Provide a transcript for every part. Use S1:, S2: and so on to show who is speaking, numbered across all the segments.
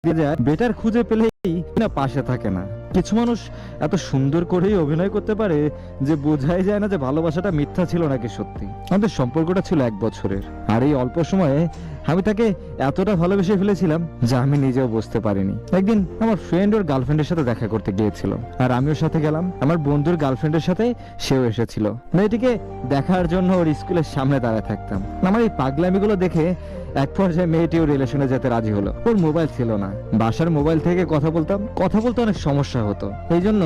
S1: যায় বেটার খুঁজে পেলেই না পাশে থাকে না। কিছু মানুষ এত সুন্দর করেই অভিনয় করতে পারে যে বোঝাই যায় না যে ভালোবাসাটা মিথ্যা ছিল নাকি সত্যি। আমাদের সম্পর্কটা ছিল 1 বছরের, আর এই অল্প সময়ে আমি তাকে এতটা ভালোবেসে ফেলেছিলাম যা আমি নিজেও বুঝতে পারিনি। একদিন আমার ফ্রেন্ড ওর গার্লফ্রেন্ডের সাথে দেখা করতে গিয়েছিল, আর আমিও সাথে গেলাম। আমার বন্ধুর গার্লফ্রেন্ডের সাথে সেও এসেছিল। মেয়েটিকে দেখার জন্য ওর স্কুলের সামনে দাঁড়ায় থাকতাম। আমার এই পাগলামিগুলো দেখে এক পর্যায়ে মেয়েটিও রিলেশনে যেতে রাজি হলো। ওর মোবাইল ছিল না, বাসার মোবাইল থেকে কথা বলতাম। কথা বলতে অনেক সমস্যা হতো, এই জন্য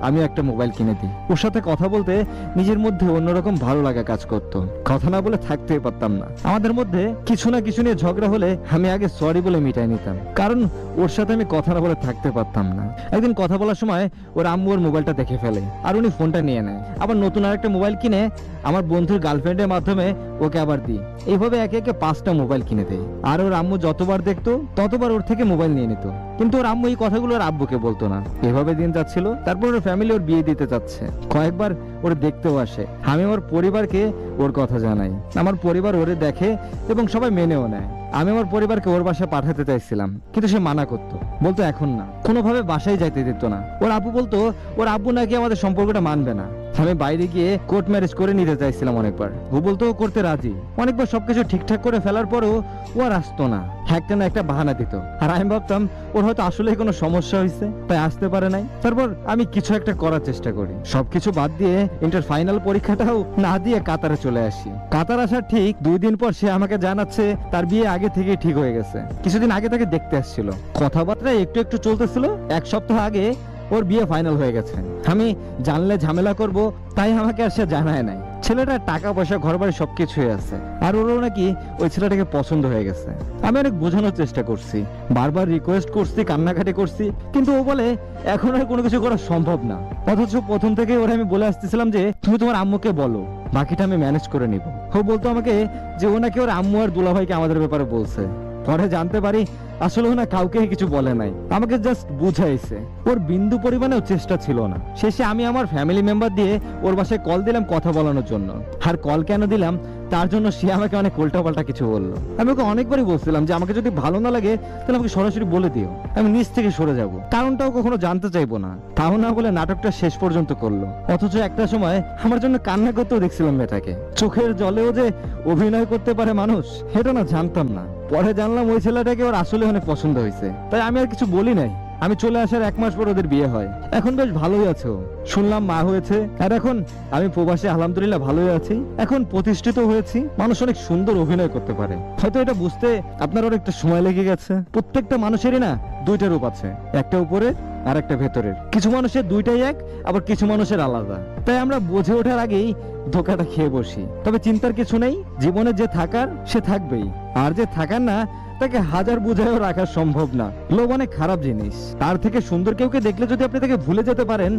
S1: আমি একটা মোবাইল কিনে দিই। ওর সাথে কথা বলতে নিজের মধ্যে অন্যরকম ভালো লাগা কাজ করতো। কথা না বলে থাকতেই পারতাম না। আমাদের মধ্যে কিছু না কিছু নিয়ে ঝগড়া হলে আমি আগে সরি বলে মিটাই নিতাম, কারণ ওর সাথে আমি কথা না বলে থাকতে পারতাম না। একদিন কথা বলার সময় ওর আম্মু ওর মোবাইলটা দেখে ফেলে, আর উনি ফোনটা নিয়ে নেয়। আবার নতুন আরেকটা মোবাইল কিনে আমার বন্ধুর গার্লফ্রেন্ডের মাধ্যমে ওকে আবার দিই। এইভাবে একে একে 5টা মোবাইল কিনে দেয়। আর ওর আম্মু যতবার দেখতো ততবার ওর থেকে মোবাইল নিয়ে নিত, কিন্তু ওর আম্মু এই কথাগুলো ওর আব্বুকে বলতো না। এভাবে দিন যাচ্ছিল। তারপর ওর ফ্যামিলি ওর বিয়ে দিতে চাচ্ছে, কয়েকবার ওর দেখতেও আসে। আমি আমার পরিবারকে ওর কথা জানাই, আমার পরিবার ওরে দেখে এবং সবাই মেনেও নেয়। আমি আমার পরিবারকে ওর বাসায় পাঠাতে চাইছিলাম, কিন্তু সে মানা করতো, বলতো এখন না, কোনোভাবে বাসায় যাইতে দিত না। ওর আব্বু বলতো ওর আব্বু নাকি আমাদের সম্পর্কটা মানবে না। আমি বাইরে গিয়ে কোর্ট ম্যারেজ করে নিতে চাইছিলাম অনেকবার। ও বলতো ও করতে রাজি। অনেকবার সবকিছু ঠিকঠাক করে ফেলার পরেও ও আর আসতো না, একটা না একটা বাহানা দিত। আর আমি ভাবতাম ওর হয়তো আসলেই কোনো সমস্যা হয়েছে, তাই আসতে পারে নাই। তারপর আমি কিছু একটা করার চেষ্টা করি। সবকিছু বাদ দিয়ে ইন্টার ফাইনাল পরীক্ষাটাও না দিয়ে কাতারে চলে আসি। কাতার আসার ঠিক 2 দিন পর সে আমাকে জানাচ্ছে তার বিয়ে আগে থেকেই ঠিক হয়ে গেছে। কিছুদিন আগে তাকে দেখতে আসছিল, কথাবার্তা একটু একটু চলতেছিল। 1 সপ্তাহ আগে ওর বিয়ে ফাইনাল হয়ে গেছে। আমি জানলে ঝামেলা করব, তাই আমাকে আর সে জানায় নাই। ছেলেটার টাকা পয়সা ঘরবাড়ি সবকিছুই আছে, আর ওরও নাকি ওই ছেলেটাকে পছন্দ হয়ে গেছে। আমি অনেক বোঝানোর চেষ্টা করছি, বারবার রিকোয়েস্ট করছি, কান্নাকাটি করছি, কিন্তু ও বলে এখন আর কোনো কিছু করা সম্ভব না। অথচ প্রথম থেকে ওরা আমি বলে আসতেছিলাম যে তুমি তোমার আম্মুকে বলো, বাকিটা আমি ম্যানেজ করে নিব। ও বলতো আমাকে যে ও নাকি ওর আম্মু আর দুলাভাইকে আমাদের ব্যাপারে বলছে। পরে জানতে পারি আসলে না কাউকে কিছু বলে নাই, আমাকে জাস্ট বুঝাইছে। ওর বিন্দু পরিমাণেও চেষ্টা ছিল না। শেষে আমি আমার ফ্যামিলি মেম্বার দিয়ে ওর বাসায় কল দিলাম কথা বলানোর জন্য। আর কল কেন দিলাম তার জন্য সে আমাকে অনেক উল্টাপাল্টা কিছু বললো। আমি ওকে অনেকবারই বলছিলাম যে আমাকে যদি ভালো না লাগে তাহলে আমাকে সরাসরি বলে দিও, আমি নিজ থেকে সরে যাব, কারণটাও কখনো জানতে চাইবো না। তাও না বলে নাটকটা শেষ পর্যন্ত করলো। অথচ একটা সময় আমার জন্য কান্না করতেও দেখছিলাম মেয়েটাকে। চোখের জলেও যে অভিনয় করতে পারে মানুষ, সেটা না জানতাম না। পরে জানলাম ওই ছেলেটাকে ওর আসলে অনেক পছন্দ হয়েছে, তাই আমি আর কিছু বলি নাই। আমি চলে আসার 1 মাস পর ওদের বিয়ে হয়। এখন বেশ ভালোই আছে ও। শুনলাম মা হয়েছে, আর এখন আমি প্রবাসে আলহামদুলিল্লাহ ভালোই আছি। এখন প্রতিষ্ঠিত হয়েছি। মানুষ অনেক সুন্দর অভিনয় করতে পারে। হয়তো এটা বুঝতে আপনার অনেকটা সময় লেগে গেছে। প্রত্যেকটা মানুষেরই না 2টা রূপ আছে, একটা উপরের আর একটা ভেতরের। কিছু মানুষের 2টাই এক, আবার কিছু মানুষের আলাদা। তাই আমরা বুঝে ওঠার আগেই ধোকাটা খেয়ে বসি। তবে চিন্তার কিছু নেই, জীবনে যে থাকার সে থাকবেই, আর যে থাকার না তাকে হাজার বুঝায়ও রাখা সম্ভব না। লোভ অনেক খারাপ জিনিস। তার থেকে সুন্দর কেউকে দেখলে যদি আপনি তাকে ভুলে যেতে পারেন,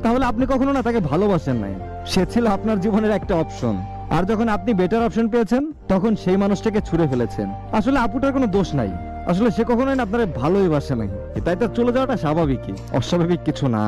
S1: তাহলে আপনি কখনো না তাকে ভালোবাসেন নাই। সে ছিল আপনার জীবনের একটা অপশন, আর যখন আপনি বেটার অপশন পেয়েছেন তখন সেই মানুষটাকে ছুঁড়ে ফেলেছেন। আসলে আপুটার কোনো দোষ নাই, আসলে সে কখনোই না আপনার ভালোই বাসে নাই, তাই তার চলে যাওয়াটা স্বাভাবিকই, অস্বাভাবিক কিছু না।